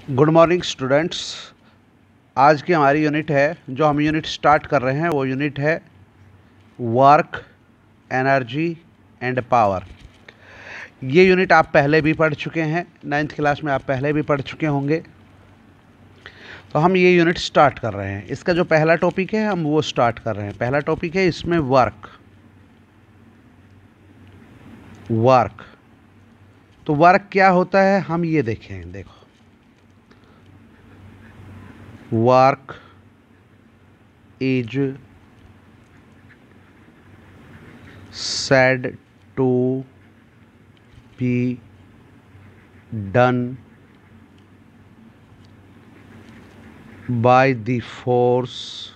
Good morning students. आज की हमारी यूनिट है, जो हम यूनिट स्टार्ट कर रहे हैं वो यूनिट है वर्क, एनर्जी एंड पावर। ये यूनिट आप पहले भी पढ़ चुके हैं, 9th क्लास में आप पहले भी पढ़ चुके होंगे। तो हम ये यूनिट स्टार्ट कर रहे हैं। इसका जो पहला टॉपिक है हम वो स्टार्ट कर रहे हैं। पहला टॉपिक है इसमें वर्क। तो वर्क क्या होता है हम ये देखें। देखो, work is said to be done by the force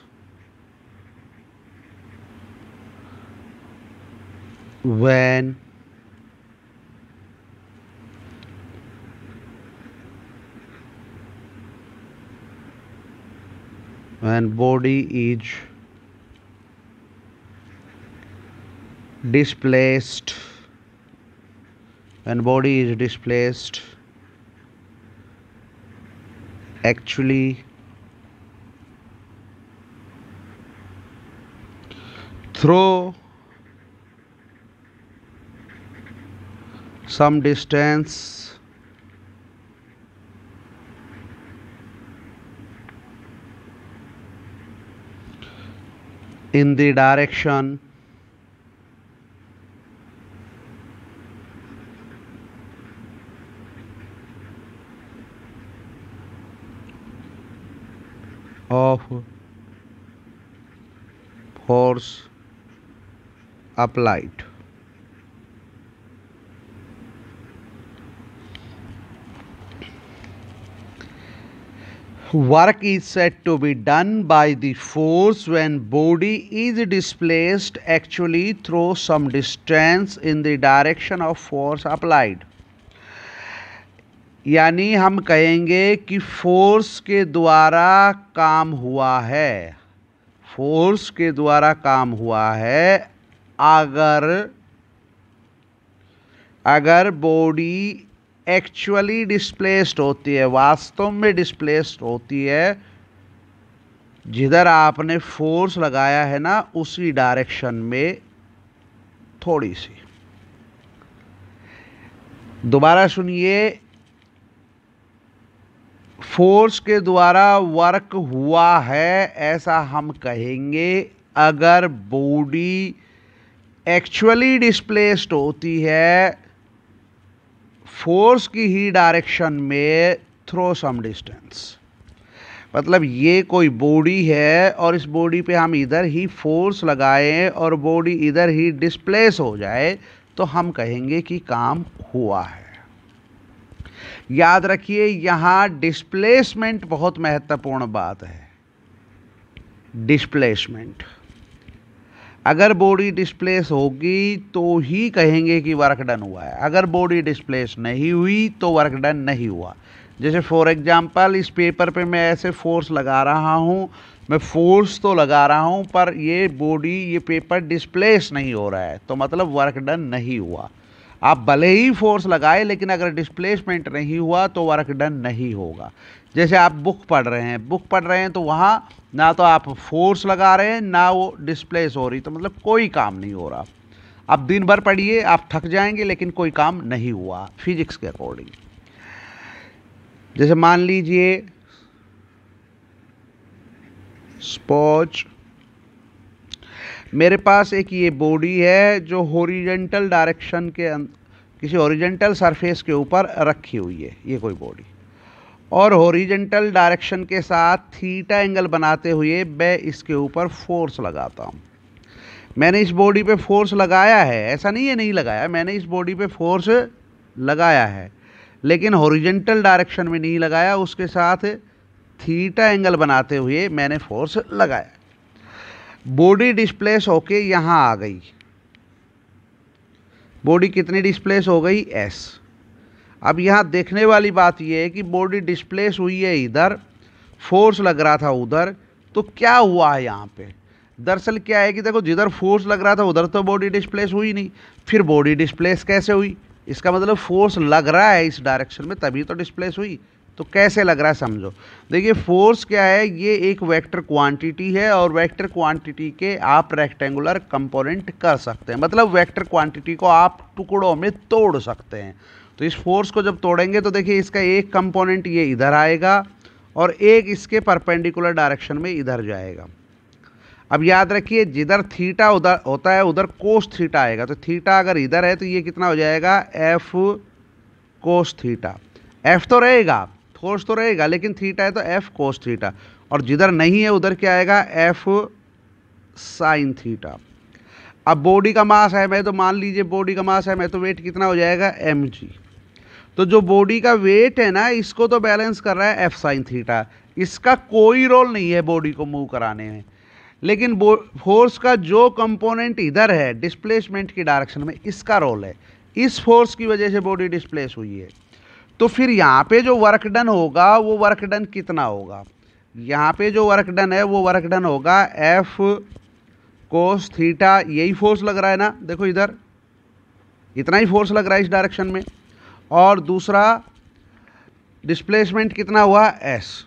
when body is displaced actually through some distance in the direction of force applied. Work is said to be done by the force when body is displaced actually through some distance in the direction of force applied. यानी हम कहेंगे कि force के द्वारा काम हुआ है, अगर बॉडी एक्चुअली डिस्प्लेस्ड होती है, वास्तव में डिस्प्लेस्ड होती है, जिधर आपने फोर्स लगाया है ना उसी डायरेक्शन में थोड़ी सी। दोबारा सुनिए, फोर्स के द्वारा वर्क हुआ है ऐसा हम कहेंगे अगर बॉडी एक्चुअली डिस्प्लेस्ड होती है फोर्स की ही डायरेक्शन में थ्रू सम डिस्टेंस। मतलब ये कोई बॉडी है और इस बॉडी पे हम इधर ही फोर्स लगाएं और बॉडी इधर ही डिस्प्लेस हो जाए तो हम कहेंगे कि काम हुआ है। याद रखिए, यहाँ डिस्प्लेसमेंट बहुत महत्वपूर्ण बात है। डिस्प्लेसमेंट, अगर बॉडी डिस्प्लेस होगी तो ही कहेंगे कि वर्क डन हुआ है। अगर बॉडी डिस्प्लेस नहीं हुई तो वर्क डन नहीं हुआ। जैसे फॉर एग्जांपल इस पेपर पे मैं ऐसे फोर्स लगा रहा हूँ, मैं फोर्स तो लगा रहा हूँ पर ये बॉडी, ये पेपर डिस्प्लेस नहीं हो रहा है, तो मतलब वर्क डन नहीं हुआ। आप भले ही फोर्स लगाए लेकिन अगर डिस्प्लेसमेंट नहीं हुआ तो वर्क डन नहीं होगा। जैसे आप बुक पढ़ रहे हैं तो वहाँ ना तो आप फोर्स लगा रहे हैं ना वो डिस्प्लेस हो रही, तो मतलब कोई काम नहीं हो रहा। आप दिन भर पढ़िए, आप थक जाएंगे लेकिन कोई काम नहीं हुआ फिजिक्स के अकॉर्डिंग। जैसे मान लीजिए सपोज मेरे पास एक ये बॉडी है जो हॉरिजॉन्टल डायरेक्शन के किसी हॉरिजॉन्टल सरफेस के ऊपर रखी हुई है, ये कोई बॉडी, और हॉरिजॉन्टल डायरेक्शन के साथ थीटा एंगल बनाते हुए मैं इसके ऊपर फोर्स लगाता हूँ। मैंने इस बॉडी पे फोर्स लगाया है, ऐसा नहीं है नहीं लगाया, मैंने इस बॉडी पे फोर्स लगाया है लेकिन हॉरिजॉन्टल डायरेक्शन में नहीं लगाया, उसके साथ थीटा एंगल बनाते हुए मैंने फोर्स लगाया। बॉडी डिस्प्लेस होके यहाँ आ गई। बॉडी कितनी डिस्प्लेस हो गई? एस। अब यहाँ देखने वाली बात यह है कि बॉडी डिस्प्लेस हुई है इधर, फोर्स लग रहा था उधर, तो क्या हुआ है यहाँ पे? दरअसल क्या है कि देखो, जिधर फोर्स लग रहा था उधर तो बॉडी डिस्प्लेस हुई नहीं, फिर बॉडी डिस्प्लेस कैसे हुई? इसका मतलब फोर्स लग रहा है इस डायरेक्शन में तभी तो डिस्प्लेस हुई। तो कैसे लग रहा है समझो। देखिए फोर्स क्या है, ये एक वेक्टर क्वांटिटी है और वेक्टर क्वांटिटी के आप रेक्टेंगुलर कंपोनेंट कर सकते हैं, मतलब वेक्टर क्वांटिटी को आप टुकड़ों में तोड़ सकते हैं। तो इस फोर्स को जब तोड़ेंगे तो देखिए इसका एक कंपोनेंट ये इधर आएगा और एक इसके परपेंडिकुलर डायरेक्शन में इधर जाएगा। अब याद रखिए जिधर थीटा उधर होता है उधर कोस थीटा आएगा, तो थीटा अगर इधर है तो ये कितना हो जाएगा एफ कोस थीटा। एफ तो रहेगा, फोर्स तो रहेगा, लेकिन थीटा है तो एफ कोस थीटा, और जिधर नहीं है उधर क्या आएगा एफ साइन थीटा। अब बॉडी का मास है मैं, तो मान लीजिए बॉडी का मास है मैं, तो वेट कितना हो जाएगा mg। तो जो बॉडी का वेट है ना इसको तो बैलेंस कर रहा है एफ साइन थीटा, इसका कोई रोल नहीं है बॉडी को मूव कराने में। लेकिन फोर्स का जो कंपोनेंट इधर है डिस्प्लेसमेंट की डायरेक्शन में, इसका रोल है। इस फोर्स की वजह से बॉडी डिस्प्लेस हुई है, तो फिर यहाँ पे जो वर्क डन होगा वो वर्क डन कितना होगा, यहाँ पे जो वर्क डन है वो वर्क डन होगा एफ कोस थीटा। यही फोर्स लग रहा है ना, देखो इधर इतना ही फोर्स लग रहा है इस डायरेक्शन में, और दूसरा डिस्प्लेसमेंट कितना हुआ एस।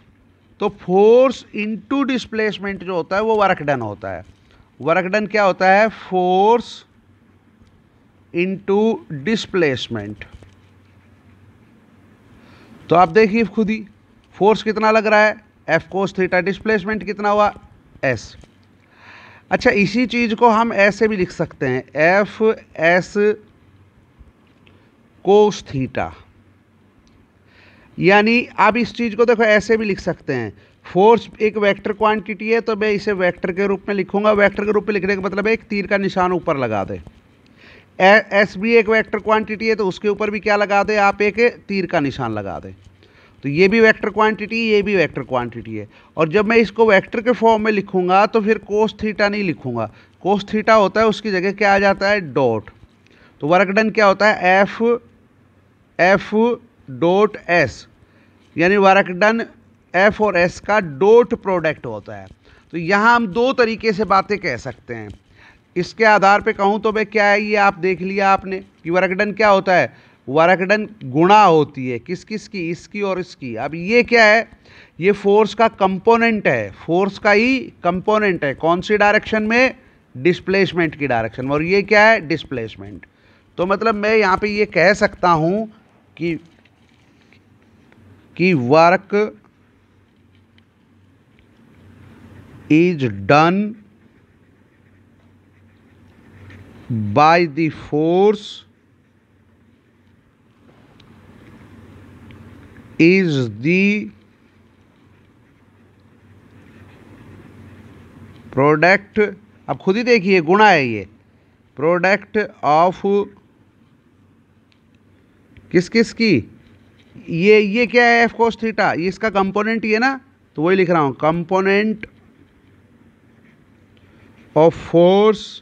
तो फोर्स इनटू डिस्प्लेसमेंट जो होता है वो वर्क डन होता है। वर्क डन क्या होता है, फोर्स इनटू डिस्प्लेसमेंट। तो आप देखिए खुद ही फोर्स कितना लग रहा है एफ कोस थीटा, डिस्प्लेसमेंट कितना हुआ एस। अच्छा इसी चीज को हम ऐसे भी लिख सकते हैं एफ एस कोस थीटा, यानी आप इस चीज को देखो ऐसे भी लिख सकते हैं। फोर्स एक वेक्टर क्वांटिटी है तो मैं इसे वेक्टर के रूप में लिखूंगा, वेक्टर के रूप में लिखने का मतलब है एक तीर का निशान ऊपर लगा दे। एस भी एक वेक्टर क्वांटिटी है तो उसके ऊपर भी क्या लगा दे आप, एक तीर का निशान लगा दे। तो ये भी वेक्टर क्वांटिटी, ये भी वेक्टर क्वांटिटी है। और जब मैं इसको वेक्टर के फॉर्म में लिखूंगा तो फिर कोस थीटा नहीं लिखूंगा, कोस थीटा होता है उसकी जगह क्या आ जाता है डॉट। तो वर्क डन क्या होता है एफ डॉट एस, यानी वर्क डन एफ और एस का डॉट प्रोडक्ट होता है। तो यहाँ हम दो तरीके से बातें कह सकते हैं। इसके आधार पे कहूँ तो भाई क्या है, ये आप देख लिया आपने कि वर्क डन क्या होता है, वर्क डन गुणा होती है किस किस की, इसकी और इसकी। अब ये क्या है, ये फोर्स का कंपोनेंट है, फोर्स का ही कंपोनेंट है। कौन सी डायरेक्शन में, डिस्प्लेसमेंट की डायरेक्शन में, और ये क्या है डिस्प्लेसमेंट। तो मतलब मैं यहाँ पे ये कह सकता हूँ कि work is done by the force is the product, अब खुद ही देखिए गुणा है ये, प्रोडक्ट ऑफ किस किस की, ये क्या है एफ कोस थीटा, ये इसका कंपोनेंट ही है ना, तो वही लिख रहा हूं component of force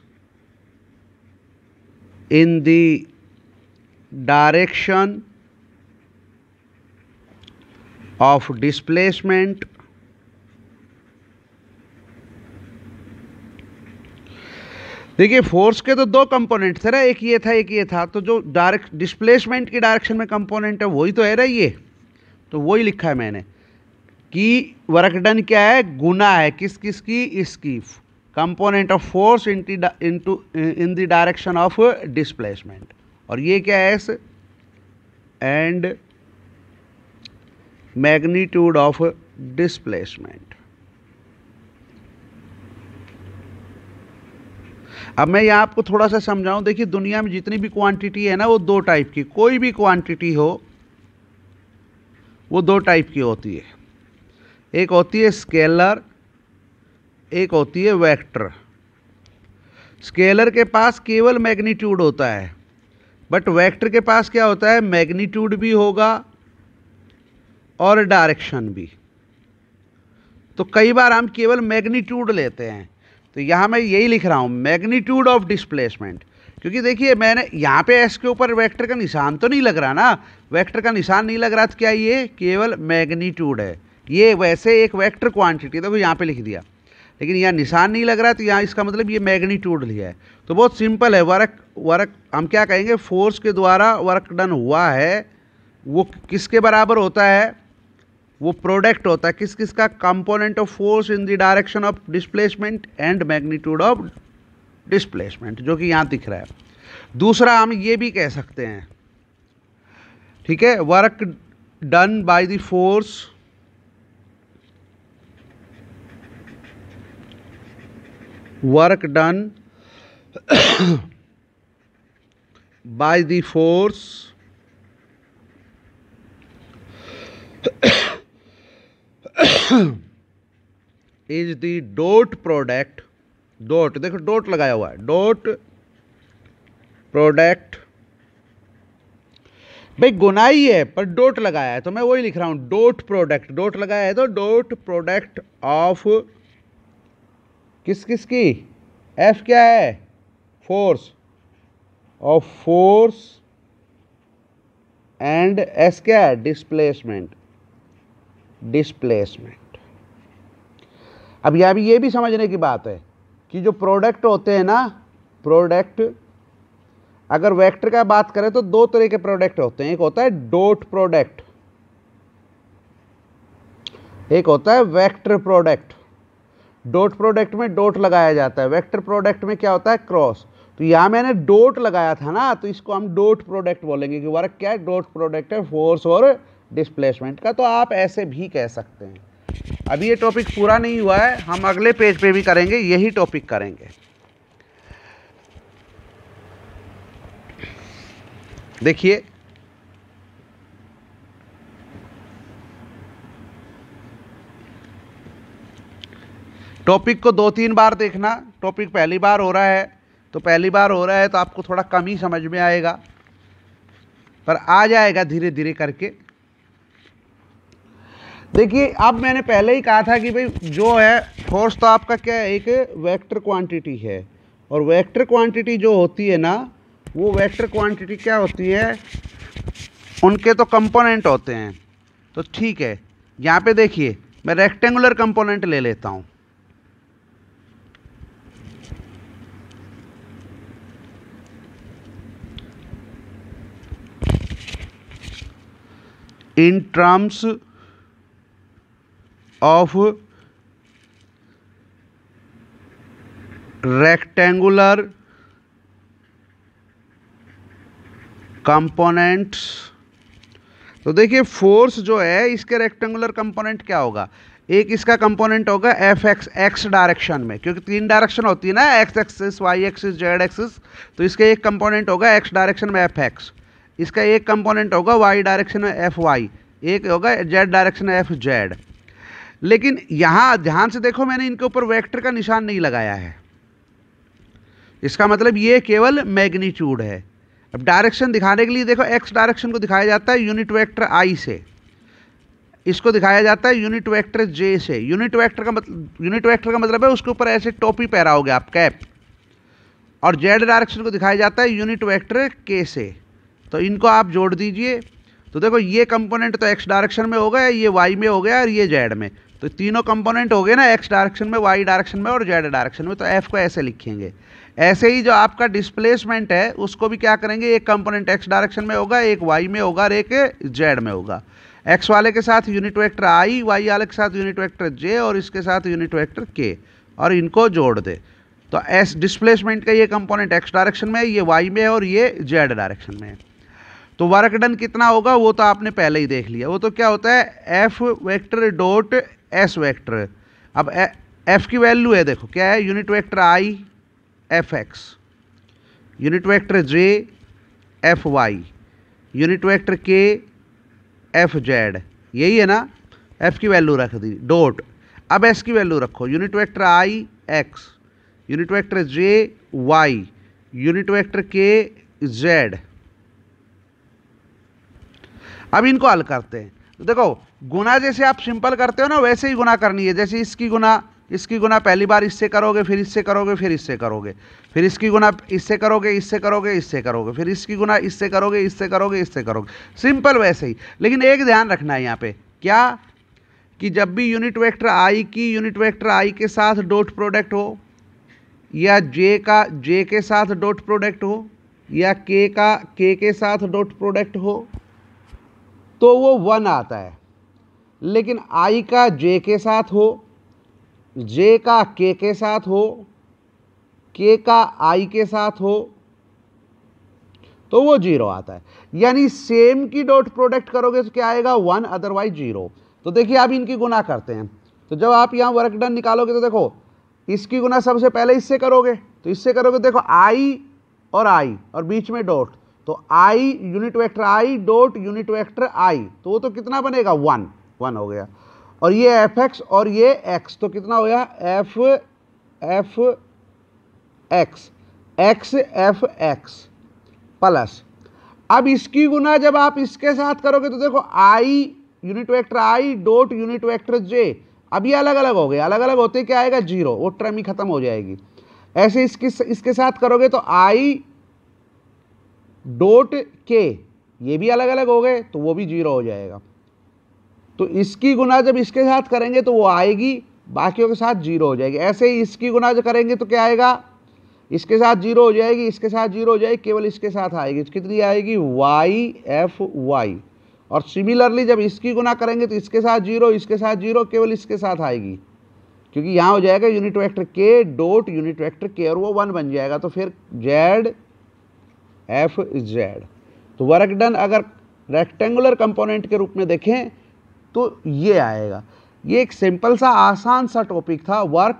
in the direction of displacement देखिए फोर्स के तो दो कंपोनेंट थे ना, एक ये था एक ये था, तो जो डायरेक्ट डिस्प्लेसमेंट की डायरेक्शन में कंपोनेंट है वही तो है ना ये, तो वही लिखा है मैंने कि वर्क डन क्या है, गुना है किस किस की, इसकी, component of force in the direction of displacement. और ये क्या है S and magnitude of displacement. अब मैं यहाँ आपको थोड़ा सा समझाऊं, देखिए दुनिया में जितनी भी क्वांटिटी है ना वो दो टाइप की, कोई भी क्वांटिटी हो वो दो टाइप की होती है, एक होती है स्केलर, एक होती है वेक्टर। स्केलर के पास केवल मैग्नीट्यूड होता है, बट वेक्टर के पास क्या होता है, मैग्नीट्यूड भी होगा और डायरेक्शन भी। तो कई बार हम केवल मैग्नीट्यूड लेते हैं, तो यहाँ मैं यही लिख रहा हूँ मैग्नीट्यूड ऑफ डिस्प्लेसमेंट, क्योंकि देखिए मैंने यहाँ पे एस के ऊपर वेक्टर का निशान तो नहीं लग रहा ना, वेक्टर का निशान नहीं लग रहा, तो क्या ये केवल मैग्नीट्यूड है। ये वैसे एक वेक्टर क्वांटिटी देखो यहाँ पे लिख दिया, लेकिन यहाँ निशान नहीं लग रहा, तो यहाँ इसका मतलब ये मैग्नीट्यूड लिया है। तो बहुत सिंपल है, वर्क हम क्या कहेंगे, फोर्स के द्वारा वर्क डन हुआ है वो किसके बराबर होता है, वो प्रोडक्ट होता है किस किस का, component of force in the direction of displacement and magnitude of displacement, जो कि यहां दिख रहा है। दूसरा हम ये भी कह सकते हैं, ठीक है, work done by the force work done by the force is the dot product, dot देखो डॉट लगाया हुआ है, डॉट प्रोडक्ट, भाई गुना ही है पर डॉट लगाया है तो मैं वही लिख रहा हूं, डॉट प्रोडक्ट, डॉट लगाया है तो डॉट प्रोडक्ट ऑफ किस किस की, एफ क्या है, force, of force and S क्या है, डिस्प्लेसमेंट, डिस्प्लेसमेंट। अब यह भी, ये भी समझने की बात है कि जो प्रोडक्ट होते हैं ना, प्रोडक्ट अगर वेक्टर का बात करें तो दो तरह के प्रोडक्ट होते हैं, एक होता है डॉट प्रोडक्ट, एक होता है वेक्टर प्रोडक्ट। डॉट प्रोडक्ट में डॉट लगाया जाता है, वेक्टर प्रोडक्ट में क्या होता है, क्रॉस। तो यहां मैंने डॉट लगाया था ना, तो इसको हम डॉट प्रोडक्ट बोलेंगे कि वर्क क्या है, डॉट प्रोडक्ट है फोर्स और डिस्प्लेसमेंट का। तो आप ऐसे भी कह सकते हैं। अभी ये टॉपिक पूरा नहीं हुआ है, हम अगले पेज पे भी करेंगे, यही टॉपिक करेंगे। देखिए टॉपिक को 2-3 बार देखना, टॉपिक पहली बार हो रहा है तो पहली बार हो रहा है तो आपको थोड़ा कम ही समझ में आएगा, पर आ जाएगा धीरे धीरे करके। देखिए अब मैंने पहले ही कहा था कि भाई जो है फोर्स तो आपका क्या है, एक वेक्टर क्वांटिटी है, और वेक्टर क्वांटिटी जो होती है ना, वो वेक्टर क्वांटिटी क्या होती है, उनके तो कंपोनेंट होते हैं। तो ठीक है, यहाँ पे देखिए मैं रेक्टेंगुलर कंपोनेंट ले लेता हूँ, in terms of rectangular components। तो देखिए फोर्स जो है इसके रेक्टेंगुलर कंपोनेंट क्या होगा, एक इसका कंपोनेंट होगा एफ एक्स, एक्स डायरेक्शन में, क्योंकि 3 डायरेक्शन होती है ना, X axis, Y axis, Z axis. तो इसका एक कंपोनेंट होगा एक्स डायरेक्शन में एफ एक्स, इसका एक कंपोनेंट होगा वाई डायरेक्शन में एफ वाई, एक होगा जेड डायरेक्शन में एफ जेड। लेकिन यहां ध्यान से देखो, मैंने इनके ऊपर वेक्टर का निशान नहीं लगाया है, इसका मतलब ये केवल मैग्नीट्यूड है। अब डायरेक्शन दिखाने के लिए देखो, एक्स डायरेक्शन को दिखाया जाता है यूनिट वेक्टर आई से, इसको दिखाया जाता है यूनिट वेक्टर जे से। यूनिट वेक्टर का मतलब है उसके ऊपर ऐसे टोपी पहराओगे आप, कैप। और जेड डायरेक्शन को दिखाया जाता है यूनिट वेक्टर के से। तो इनको आप जोड़ दीजिए, तो देखो ये कंपोनेंट तो एक्स डायरेक्शन में हो गया, ये वाई में हो गया और ये जेड में। तो तीनों कंपोनेंट हो गए ना, एक्स डायरेक्शन में, वाई डायरेक्शन में और जेड डायरेक्शन में। तो एफ को ऐसे लिखेंगे। ऐसे ही जो आपका डिस्प्लेसमेंट है उसको भी क्या करेंगे, एक कंपोनेंट एक्स डायरेक्शन में होगा, एक वाई में होगा और एक जेड में होगा। एक्स वाले के साथ यूनिट वेक्टर आई, वाई वाले के साथ यूनिट वेक्टर जे और इसके साथ यूनिट वेक्टर के, और इनको जोड़ दे। तो एस डिस्प्लेसमेंट का ये कंपोनेंट एक्स डायरेक्शन में है, ये वाई में है और ये जेड डायरेक्शन में है। तो वर्क डन कितना होगा वो तो आपने पहले ही देख लिया, वो तो क्या होता है, F vector dot S vector. अब एफ की वैल्यू है, देखो क्या है, unit vector I F X, unit vector J F Y, unit vector K F Z, यही है ना। एफ की वैल्यू रख दी डॉट। अब एस की वैल्यू रखो, unit vector I X, unit vector J Y, unit vector K Z. अब इनको हल करते हैं। तो देखो गुना जैसे आप सिंपल करते हो ना, वैसे ही गुना करनी है। जैसे इसकी गुना पहली बार इससे करोगे, फिर इससे करोगे, फिर इससे करोगे, फिर इसकी गुना इससे करोगे, इससे करोगे, इससे करोगे, फिर इसकी गुना इससे करोगे, इससे करोगे, इससे करोगे, सिंपल वैसे ही। लेकिन एक ध्यान रखना है यहाँ पे, क्या कि जब भी यूनिट वेक्टर आई की यूनिट वेक्टर आई के साथ डॉट प्रोडक्ट हो, या जे का जे के साथ डॉट प्रोडक्ट हो, या के का के साथ डॉट प्रोडक्ट हो, तो वो 1 आता है। लेकिन आई का जे के साथ हो, जे का के साथ हो, के का आई के साथ हो, तो वो 0 आता है। यानी सेम की डॉट प्रोडक्ट करोगे तो क्या आएगा 1, अदरवाइज 0। तो देखिए आप इनकी गुना करते हैं, तो जब आप यहाँ वर्क डन निकालोगे तो देखो इसकी गुना सबसे पहले इससे करोगे, तो इससे करोगे देखो आई और बीच में डॉट, तो i unit vector i dot unit vector i, तो वो तो कितना बनेगा 1 हो गया। और ये एफ एक्स और ये एक्स, तो कितना हो गया एफ एक्स प्लस। अब इसकी गुना जब आप इसके साथ करोगे तो देखो i unit vector i dot unit vector j, अब ये अलग अलग हो गए, अलग अलग होते क्या आएगा 0, वो टर्म ही खत्म हो जाएगी। ऐसे इसके साथ करोगे तो आई डॉट के, ये भी अलग अलग हो गए तो वो भी 0 हो जाएगा। तो इसकी गुना जब इसके साथ करेंगे तो वो आएगी, बाकियों के साथ 0 हो जाएगी। ऐसे ही इसकी गुना जो करेंगे तो क्या आएगा, इसके साथ 0 हो जाएगी, इसके साथ 0 हो जाएगी, केवल इसके साथ आएगी, तो कितनी आएगी वाई एफ वाई। और सिमिलरली जब इसकी गुना करेंगे तो इसके साथ 0, इसके साथ 0, केवल इसके साथ आएगी, क्योंकि यहाँ हो जाएगा यूनिट वेक्टर के डॉट यूनिट वेक्टर के, और वो 1 बन जाएगा, तो फिर जेड एफ जेड। तो वर्क डन अगर रेक्टेंगुलर कंपोनेंट के रूप में देखें तो ये आएगा। ये एक सिंपल सा आसान सा टॉपिक था। वर्क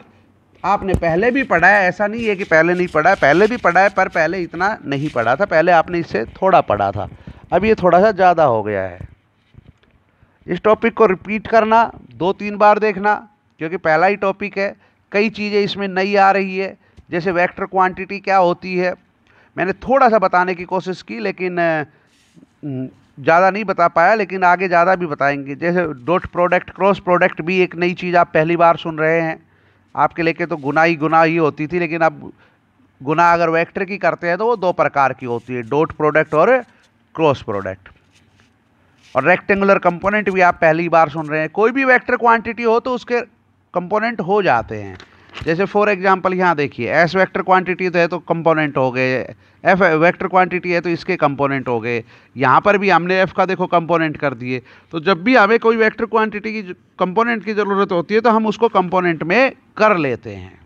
आपने पहले भी पढ़ा है, ऐसा नहीं है कि पहले नहीं पढ़ा है, पहले भी पढ़ा है, पर पहले इतना नहीं पढ़ा था, पहले आपने इससे थोड़ा पढ़ा था, अब ये थोड़ा सा ज़्यादा हो गया है। इस टॉपिक को रिपीट करना, 2-3 बार देखना, क्योंकि पहला ही टॉपिक है, कई चीज़ें इसमें नई आ रही है। जैसे वेक्टर क्वांटिटी क्या होती है, मैंने थोड़ा सा बताने की कोशिश की, लेकिन ज़्यादा नहीं बता पाया, लेकिन आगे ज़्यादा भी बताएंगे। जैसे डॉट प्रोडक्ट, क्रॉस प्रोडक्ट भी एक नई चीज़ आप पहली बार सुन रहे हैं। आपके लेके तो गुना ही होती थी, लेकिन अब गुना अगर वेक्टर की करते हैं तो वो 2 प्रकार की होती है, डॉट प्रोडक्ट और क्रॉस प्रोडक्ट। और रेक्टेंगुलर कंपोनेंट भी आप पहली बार सुन रहे हैं। कोई भी वेक्टर क्वांटिटी हो तो उसके कंपोनेंट हो जाते हैं। जैसे फॉर एग्जांपल यहाँ देखिए, एस वेक्टर क्वांटिटी तो है तो कंपोनेंट हो गए, एफ वेक्टर क्वांटिटी है तो इसके कंपोनेंट हो गए। यहाँ पर भी हमने एफ का देखो कंपोनेंट कर दिए। तो जब भी हमें कोई वेक्टर क्वांटिटी की कंपोनेंट की ज़रूरत होती है तो हम उसको कंपोनेंट में कर लेते हैं।